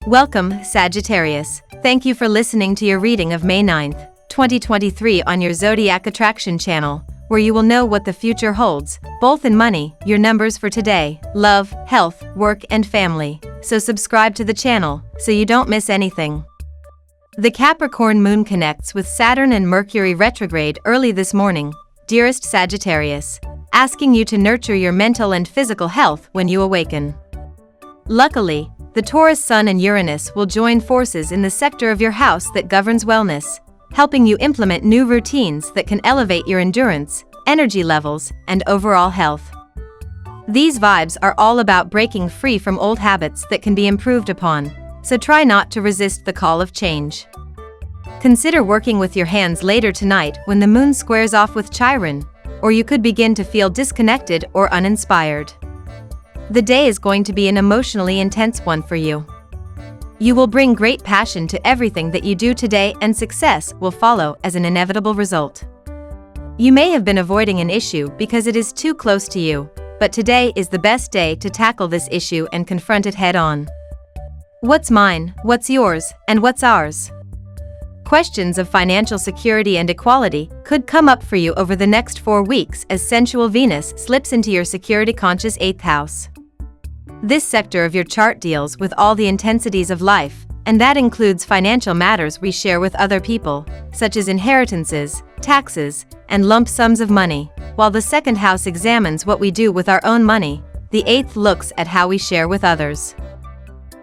Welcome, Sagittarius. Thank you for listening to your reading of May 9th, 2023 on your Zodiac Attraction channel, where you will know what the future holds, both in money, your numbers for today, love, health, work and family. So subscribe to the channel, so you don't miss anything. The Capricorn moon connects with Saturn and Mercury retrograde early this morning, dearest Sagittarius, asking you to nurture your mental and physical health when you awaken. Luckily, the Taurus Sun and Uranus will join forces in the sector of your house that governs wellness, helping you implement new routines that can elevate your endurance, energy levels, and overall health. These vibes are all about breaking free from old habits that can be improved upon, so try not to resist the call of change. Consider working with your hands later tonight when the moon squares off with Chiron, or you could begin to feel disconnected or uninspired. The day is going to be an emotionally intense one for you. You will bring great passion to everything that you do today, and success will follow as an inevitable result. You may have been avoiding an issue because it is too close to you, but today is the best day to tackle this issue and confront it head-on. What's mine, what's yours, and what's ours? Questions of financial security and equality could come up for you over the next 4 weeks as sensual Venus slips into your security-conscious 8th house. This sector of your chart deals with all the intensities of life, and that includes financial matters we share with other people, such as inheritances, taxes, and lump sums of money, while the 2nd house examines what we do with our own money. The 8th looks at how we share with others.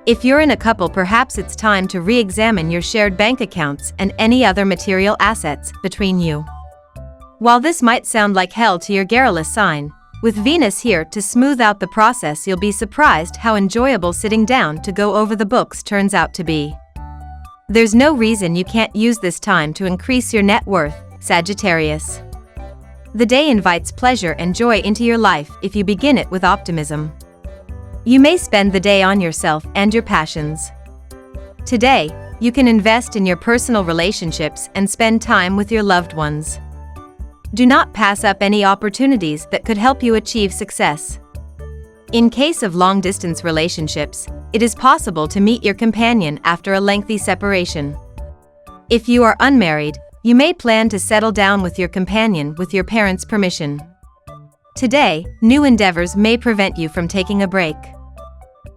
If you're in a couple, perhaps it's time to re-examine your shared bank accounts and any other material assets between you. While this might sound like hell to your garrulous sign, with Venus here to smooth out the process, you'll be surprised how enjoyable sitting down to go over the books turns out to be. There's no reason you can't use this time to increase your net worth, Sagittarius. The day invites pleasure and joy into your life if you begin it with optimism. You may spend the day on yourself and your passions. Today, you can invest in your personal relationships and spend time with your loved ones. Do not pass up any opportunities that could help you achieve success. In case of long-distance relationships, it is possible to meet your companion after a lengthy separation. If you are unmarried, you may plan to settle down with your companion with your parents' permission. Today, new endeavors may prevent you from taking a break.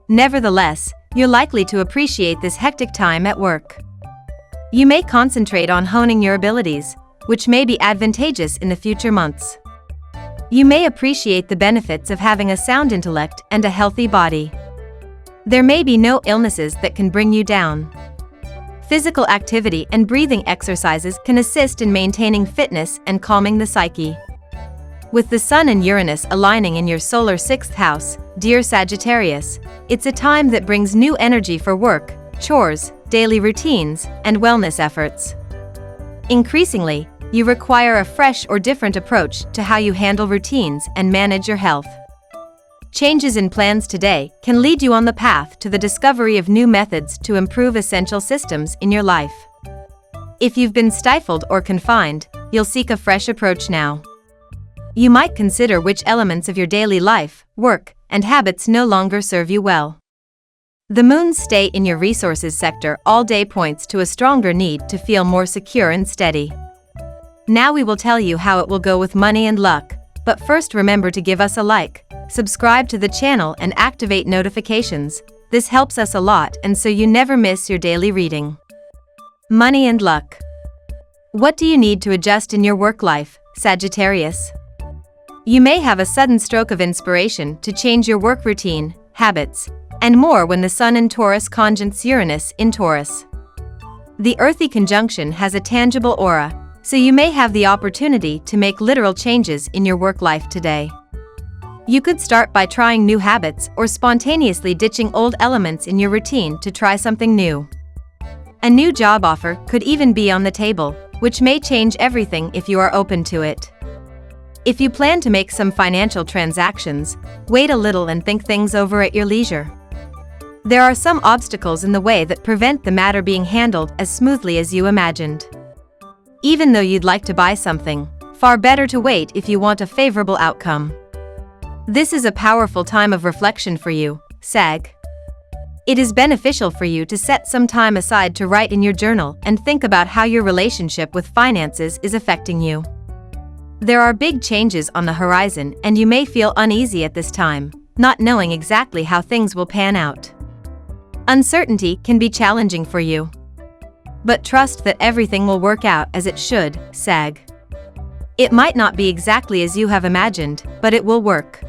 Nevertheless, you're likely to appreciate this hectic time at work. You may concentrate on honing your abilities, which may be advantageous in the future months. You may appreciate the benefits of having a sound intellect and a healthy body. There may be no illnesses that can bring you down. Physical activity and breathing exercises can assist in maintaining fitness and calming the psyche. With the Sun and Uranus aligning in your solar 6th house, dear Sagittarius, it's a time that brings new energy for work, chores, daily routines, and wellness efforts. Increasingly, you require a fresh or different approach to how you handle routines and manage your health. Changes in plans today can lead you on the path to the discovery of new methods to improve essential systems in your life. If you've been stifled or confined, you'll seek a fresh approach now. You might consider which elements of your daily life, work, and habits no longer serve you well. The moon's stay in your resources sector all day points to a stronger need to feel more secure and steady. Now we will tell you how it will go with money and luck, but first remember to give us a like, subscribe to the channel and activate notifications. This helps us a lot, and so you never miss your daily reading. Money and luck. What do you need to adjust in your work life, Sagittarius? You may have a sudden stroke of inspiration to change your work routine, habits, and more when the Sun in Taurus conjuncts Uranus in Taurus. The earthy conjunction has a tangible aura, so you may have the opportunity to make literal changes in your work life today. You could start by trying new habits or spontaneously ditching old elements in your routine to try something new. A new job offer could even be on the table, which may change everything if you are open to it. If you plan to make some financial transactions, wait a little and think things over at your leisure. There are some obstacles in the way that prevent the matter being handled as smoothly as you imagined. Even though you'd like to buy something, far better to wait if you want a favorable outcome. This is a powerful time of reflection for you, Sag. It is beneficial for you to set some time aside to write in your journal and think about how your relationship with finances is affecting you. There are big changes on the horizon and you may feel uneasy at this time, not knowing exactly how things will pan out. Uncertainty can be challenging for you. But trust that everything will work out as it should, Sag. It might not be exactly as you have imagined, but it will work.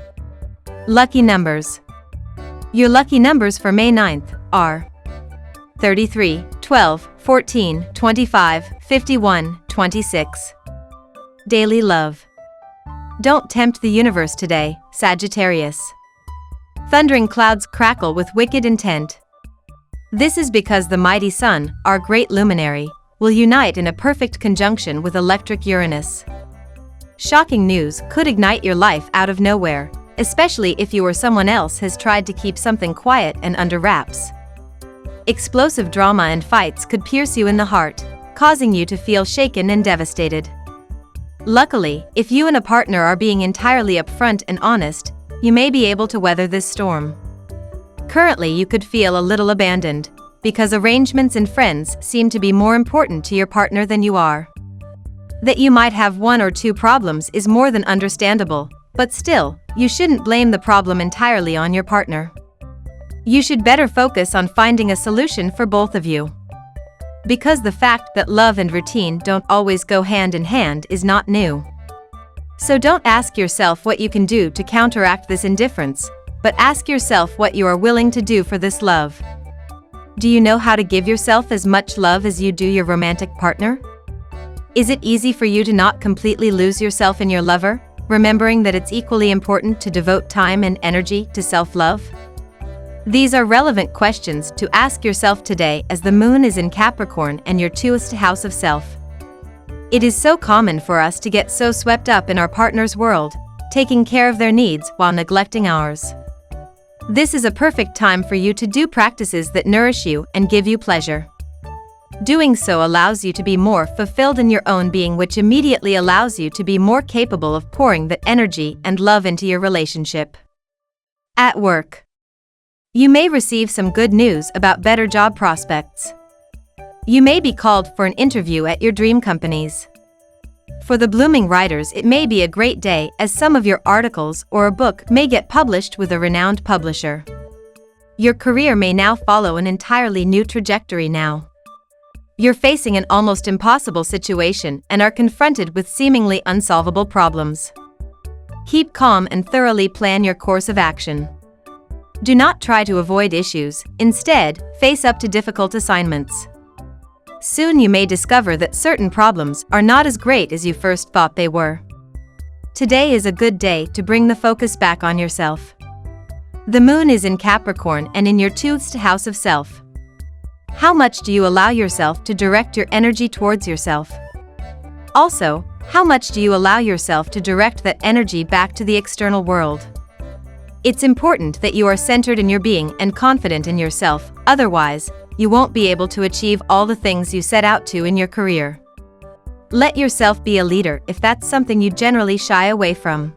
Lucky numbers. Your lucky numbers for May 9th are 33, 12, 14, 25, 51, 26. Daily love. Don't tempt the universe today, Sagittarius. Thundering clouds crackle with wicked intent. This is because the mighty sun, our great luminary, will unite in a perfect conjunction with electric Uranus. Shocking news could ignite your life out of nowhere, especially if you or someone else has tried to keep something quiet and under wraps. Explosive drama and fights could pierce you in the heart, causing you to feel shaken and devastated. Luckily, if you and a partner are being entirely upfront and honest, you may be able to weather this storm. Currently, you could feel a little abandoned, because arrangements and friends seem to be more important to your partner than you are. That you might have one or two problems is more than understandable, but still, you shouldn't blame the problem entirely on your partner. You should better focus on finding a solution for both of you. Because the fact that love and routine don't always go hand in hand is not new. So don't ask yourself what you can do to counteract this indifference, but ask yourself what you are willing to do for this love. Do you know how to give yourself as much love as you do your romantic partner? Is it easy for you to not completely lose yourself in your lover, remembering that it's equally important to devote time and energy to self-love? These are relevant questions to ask yourself today as the moon is in Capricorn and your 2th house of self. It is so common for us to get so swept up in our partner's world, taking care of their needs while neglecting ours. This is a perfect time for you to do practices that nourish you and give you pleasure. Doing so allows you to be more fulfilled in your own being, which immediately allows you to be more capable of pouring that energy and love into your relationship. At work. You may receive some good news about better job prospects. You may be called for an interview at your dream companies. For the blooming writers, it may be a great day as some of your articles or a book may get published with a renowned publisher. Your career may now follow an entirely new trajectory now. You're facing an almost impossible situation and are confronted with seemingly unsolvable problems. Keep calm and thoroughly plan your course of action. Do not try to avoid issues, instead, face up to difficult assignments. Soon you may discover that certain problems are not as great as you first thought they were. Today is a good day to bring the focus back on yourself. The moon is in Capricorn and in your 2th house of self. How much do you allow yourself to direct your energy towards yourself? Also, how much do you allow yourself to direct that energy back to the external world? It's important that you are centered in your being and confident in yourself, otherwise, you won't be able to achieve all the things you set out to in your career. Let yourself be a leader if that's something you generally shy away from.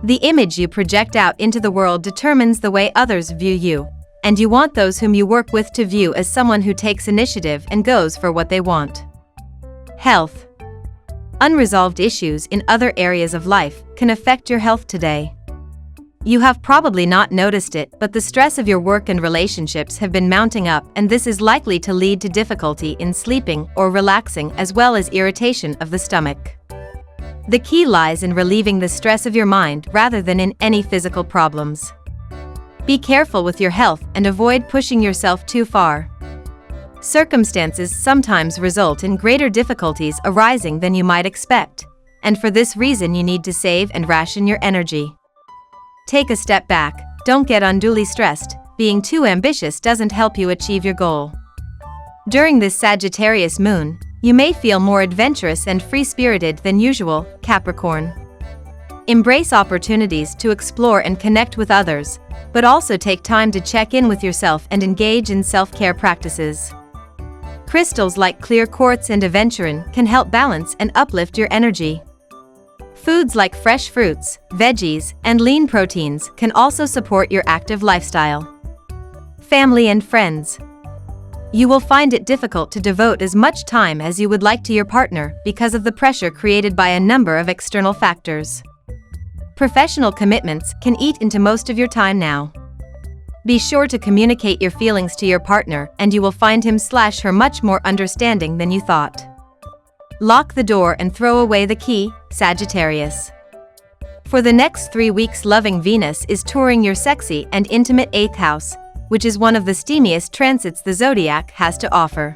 The image you project out into the world determines the way others view you, and you want those whom you work with to view as someone who takes initiative and goes for what they want. Health. Unresolved issues in other areas of life can affect your health today. You have probably not noticed it, but the stress of your work and relationships have been mounting up, and this is likely to lead to difficulty in sleeping or relaxing, as well as irritation of the stomach. The key lies in relieving the stress of your mind rather than in any physical problems. Be careful with your health and avoid pushing yourself too far. Circumstances sometimes result in greater difficulties arising than you might expect, and for this reason you need to save and ration your energy. Take a step back, don't get unduly stressed, being too ambitious doesn't help you achieve your goal. During this Sagittarius moon, you may feel more adventurous and free-spirited than usual, Capricorn. Embrace opportunities to explore and connect with others, but also take time to check in with yourself and engage in self-care practices. Crystals like clear quartz and aventurine can help balance and uplift your energy. Foods like fresh fruits, veggies, and lean proteins can also support your active lifestyle. Family and friends. You will find it difficult to devote as much time as you would like to your partner because of the pressure created by a number of external factors. Professional commitments can eat into most of your time now. Be sure to communicate your feelings to your partner and you will find him/her much more understanding than you thought. Lock the door and throw away the key, Sagittarius. For the next 3 weeks, loving Venus is touring your sexy and intimate 8th house, which is one of the steamiest transits the zodiac has to offer.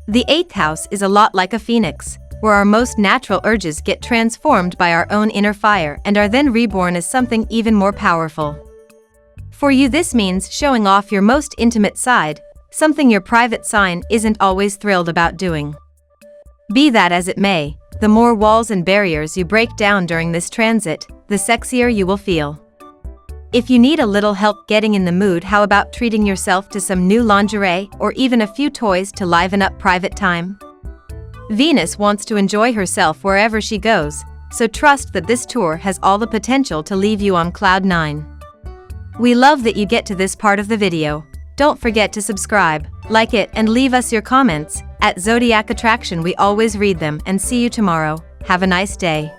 The 8th house is a lot like a phoenix, where our most natural urges get transformed by our own inner fire and are then reborn as something even more powerful. For you, this means showing off your most intimate side, something your private sign isn't always thrilled about doing. Be that as it may, the more walls and barriers you break down during this transit, the sexier you will feel. If you need a little help getting in the mood, how about treating yourself to some new lingerie or even a few toys to liven up private time? Venus wants to enjoy herself wherever she goes, so trust that this tour has all the potential to leave you on cloud 9. We love that you get to this part of the video. Don't forget to subscribe, like it, and leave us your comments. At Zodiac Attraction, we always read them, and see you tomorrow. Have a nice day.